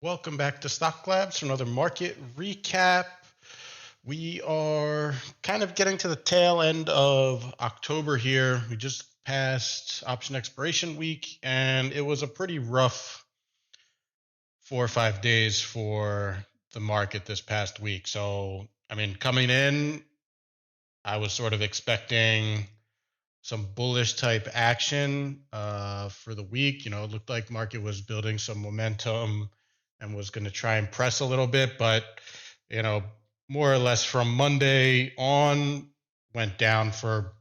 Welcome back to Stocklabs for another market recap. We are kind of getting to the tail end of October here. We just passed option expiration week, and it was a pretty rough 4 or 5 days for the market this past week. So, coming in, I was sort of expecting some bullish type action for the week. It looked like market was building some momentum and was going to try and press a little bit, but you know, more or less from Monday on, went down for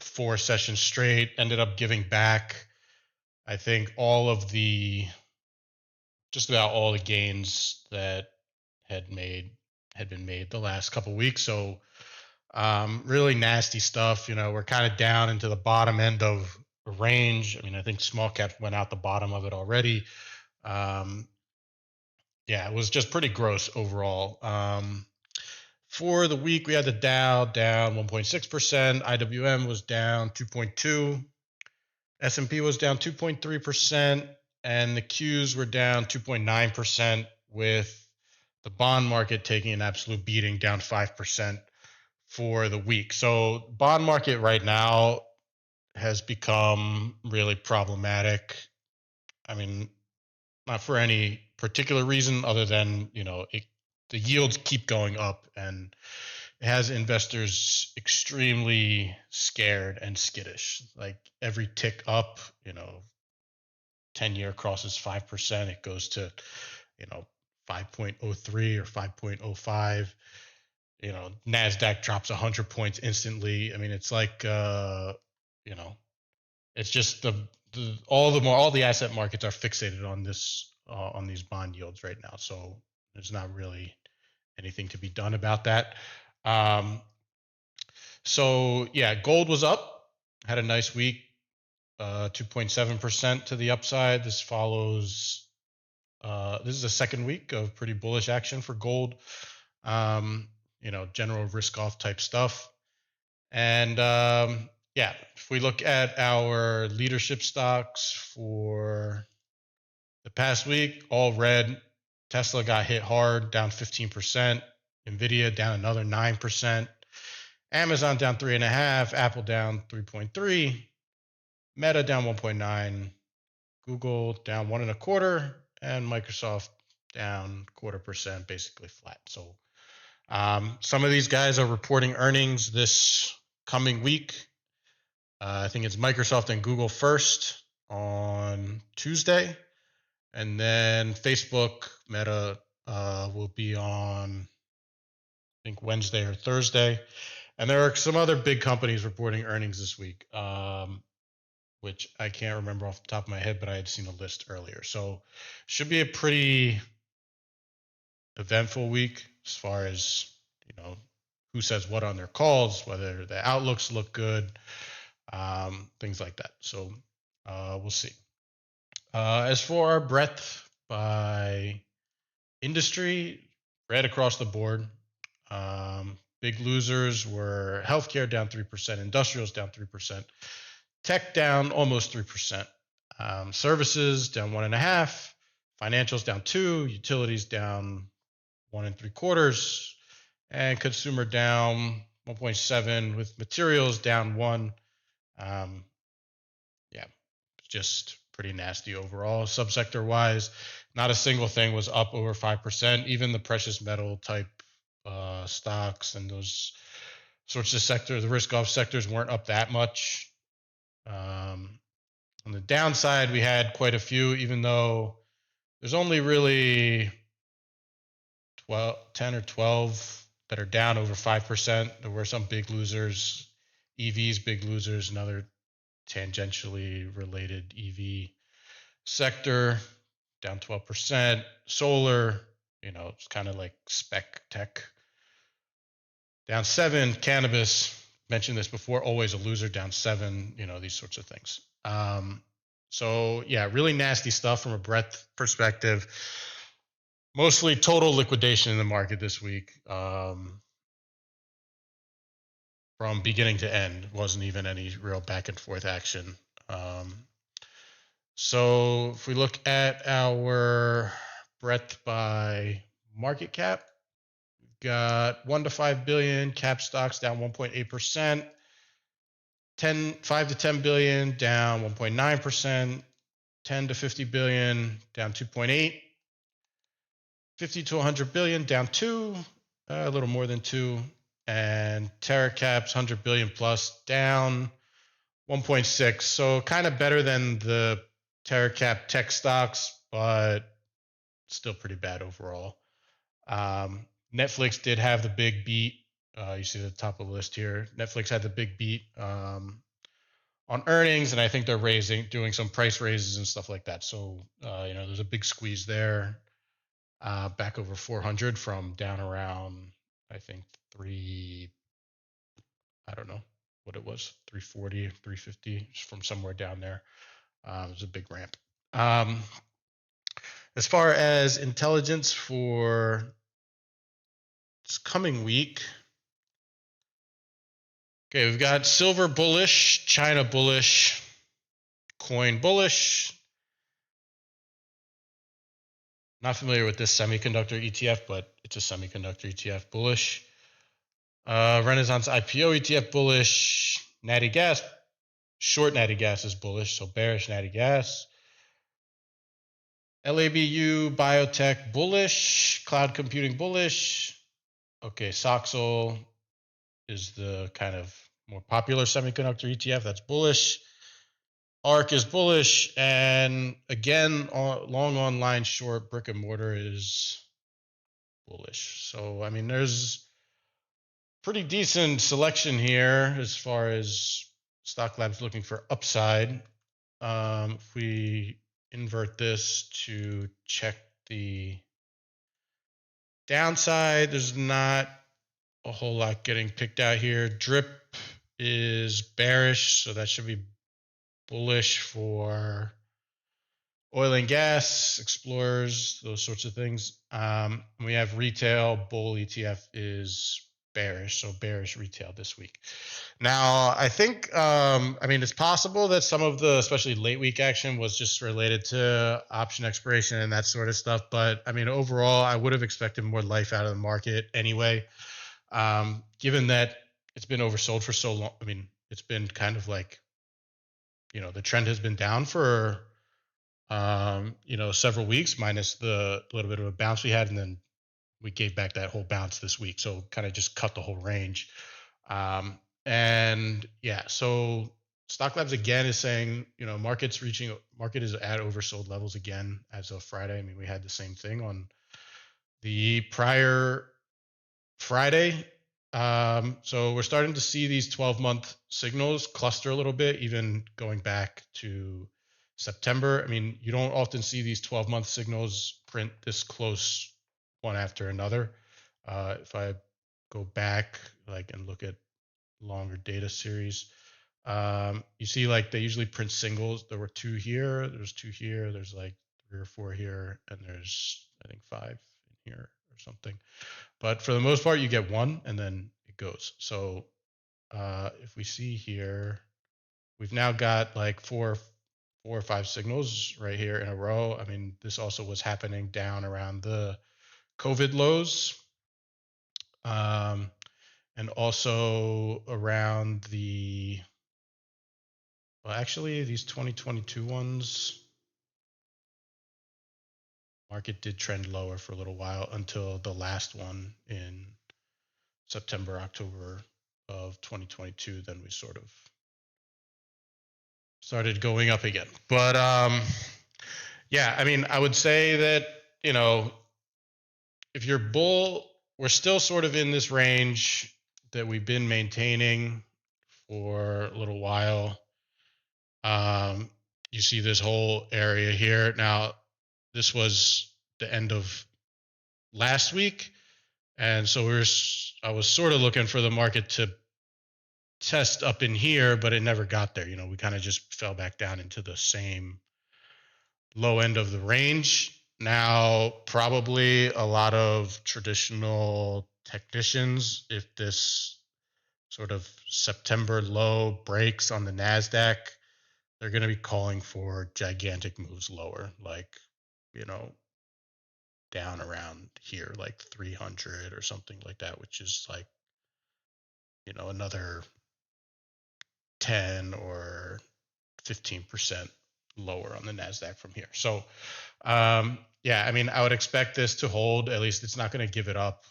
4 sessions straight. Ended up giving back, I think, just about all the gains that had been made the last couple weeks. So really nasty stuff. We're kind of down into the bottom end of a range. I think small caps went out the bottom of it already. Yeah, it was just pretty gross overall. For the week, we had the Dow down 1.6%, IWM was down 2.2%, S&P was down 2.3%, and the Qs were down 2.9%, with the bond market taking an absolute beating, down 5% for the week. So bond market right now has become really problematic. Not for any particular reason other than, the yields keep going up, and it has investors extremely scared and skittish. Like every tick up, 10-year crosses 5%, it goes to, 5.03 or 5.05. NASDAQ drops 100 points instantly. It's like, it's just all the asset markets are fixated on on these bond yields right now. So there's not really anything to be done about that. So yeah, gold was up, had a nice week, 2.7% to the upside. This follows, this is the second week of pretty bullish action for gold. General risk off type stuff. And yeah, if we look at our leadership stocks for the past week, all red. Tesla got hit hard, down 15%. Nvidia down another 9%. Amazon down 3.5%. Apple down 3.3%. Meta down 1.9%. Google down 1.25%. And Microsoft down 0.25%, basically flat. So some of these guys are reporting earnings this coming week. I think it's Microsoft and Google first on Tuesday. And then Facebook, Meta will be on, I think, Wednesday or Thursday. And there are some other big companies reporting earnings this week, which I can't remember off the top of my head, but I had seen a list earlier. So should be a pretty eventful week as far as, who says what on their calls, whether the outlooks look good, things like that. So we'll see. As for our breadth by industry, right across the board, big losers were healthcare down 3%, industrials down 3%, tech down almost 3%, services down 1.5%, financials down 2%, utilities down 1.75%, and consumer down 1.7%, with materials down 1%. Yeah, just pretty nasty overall. Subsector wise, not a single thing was up over 5%. Even the precious metal type stocks and those sorts of sectors, the risk off sectors, weren't up that much. On the downside, we had quite a few, even though there's only really 10 or 12 that are down over 5%. There were some big losers. EVs, big losers, another tangentially related EV sector, down 12%. Solar, it's kind of like spec tech, down 7%. Cannabis, mentioned this before, always a loser, down 7%. These sorts of things. So yeah, really nasty stuff from a breadth perspective. Mostly total liquidation in the market this week. From beginning to end, wasn't even any real back and forth action. So if we look at our breadth by market cap. We've got 1 to 5 billion cap stocks down 1.8%. 5 to 10 billion down 1.9%. 10 to 50 billion down 2.8. 50 to 100 billion down 2, a little more than 2. And Terra Caps 100 billion plus down 1.6. So kind of better than the Terra Cap tech stocks, but still pretty bad overall. Netflix did have the big beat. You see the top of the list here. Netflix had the big beat on earnings, and I think they're doing some price raises and stuff like that. So there's a big squeeze there. Back over 400 from down around, I think, I don't know what it was, 340, 350, from somewhere down there. It was a big ramp. As far as intelligence for this coming week, okay, we've got silver bullish, China bullish, coin bullish. Not familiar with this semiconductor ETF, but it's a semiconductor ETF bullish. Renaissance IPO ETF bullish. Natty Gas, short Natty Gas is bullish, so bearish Natty Gas. LABU Biotech bullish. Cloud Computing bullish. Okay, Soxol is the kind of more popular semiconductor ETF that's bullish. ARK is bullish, and again, long online, short brick and mortar is bullish. So, I mean, there's pretty decent selection here as far as Stocklabs looking for upside. If we invert this to check the downside, there's not a whole lot getting picked out here. Drip is bearish, so that should be bullish for oil and gas, explorers, those sorts of things. We have retail. Bull ETF is bearish, so bearish retail this week. Now, I think, it's possible that some of the, especially late week action, was just related to option expiration and that sort of stuff. But overall, I would have expected more life out of the market anyway. Given that it's been oversold for so long, it's been kind of like, the trend has been down for, several weeks, minus the little bit of a bounce we had, and then we gave back that whole bounce this week. So kind of just cut the whole range. So Stocklabs again is saying, market is at oversold levels again as of Friday. We had the same thing on the prior Friday. So we're starting to see these 12-month signals cluster a little bit, even going back to September. You don't often see these 12-month signals print this close one after another. If I go back and look at longer data series, you see they usually print singles. There were 2 here, there's 2 here, there's 3 or 4 here, and there's I think 5 in here or something. But for the most part, you get 1 and then it goes. So if we see here, we've now got 4 or 5 signals right here in a row. This also was happening down around the COVID lows. And also around these 2022 ones, market did trend lower for a little while until the last one in September, October of 2022. Then we sort of started going up again. But I would say that, if you're bull, we're still sort of in this range that we've been maintaining for a little while. You see this whole area here. Now, this was the end of last week, and so I was sort of looking for the market to test up in here, but it never got there. We kind of just fell back down into the same low end of the range. Now, probably a lot of traditional technicians, if this sort of September low breaks on the NASDAQ, they're going to be calling for gigantic moves lower, down around here, like 300 or something like that, which is like, another 10 or 15% lower on the NASDAQ from here. So, yeah, I mean, I would expect this to hold. At least it's not going to give it up,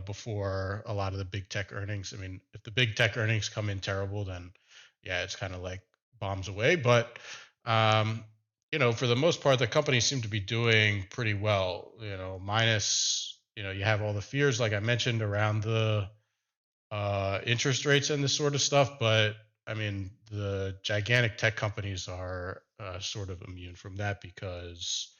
before a lot of the big tech earnings. I mean, if the big tech earnings come in terrible, then yeah, it's kind of like bombs away. But, for the most part, the companies seem to be doing pretty well, minus, you have all the fears, like I mentioned, around the interest rates and this sort of stuff. But I mean, the gigantic tech companies are sort of immune from that because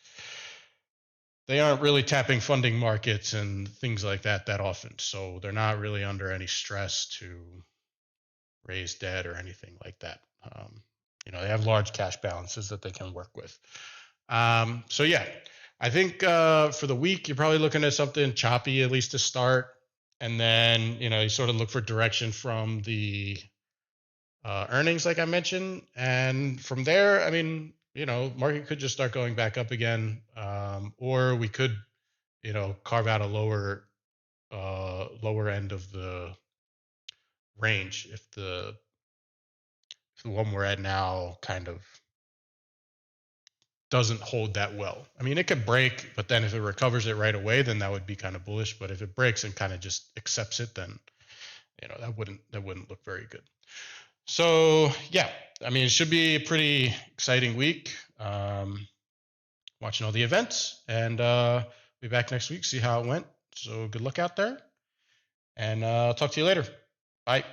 they aren't really tapping funding markets and things like that often. So they're not really under any stress to raise debt or anything like that. They have large cash balances that they can work with. So yeah, I think for the week, you're probably looking at something choppy, at least to start. And then, you sort of look for direction from the earnings, like I mentioned. And from there, I mean, market could just start going back up again. Or we could, carve out a lower end of the range if the one we're at now kind of doesn't hold that well. I mean, it could break, but then if it recovers it right away, then that would be kind of bullish. But if it breaks and kind of just accepts it, then that wouldn't look very good. So yeah, I mean, it should be a pretty exciting week. Watching all the events, and be back next week, see how it went. So good luck out there, and I'll talk to you later. Bye.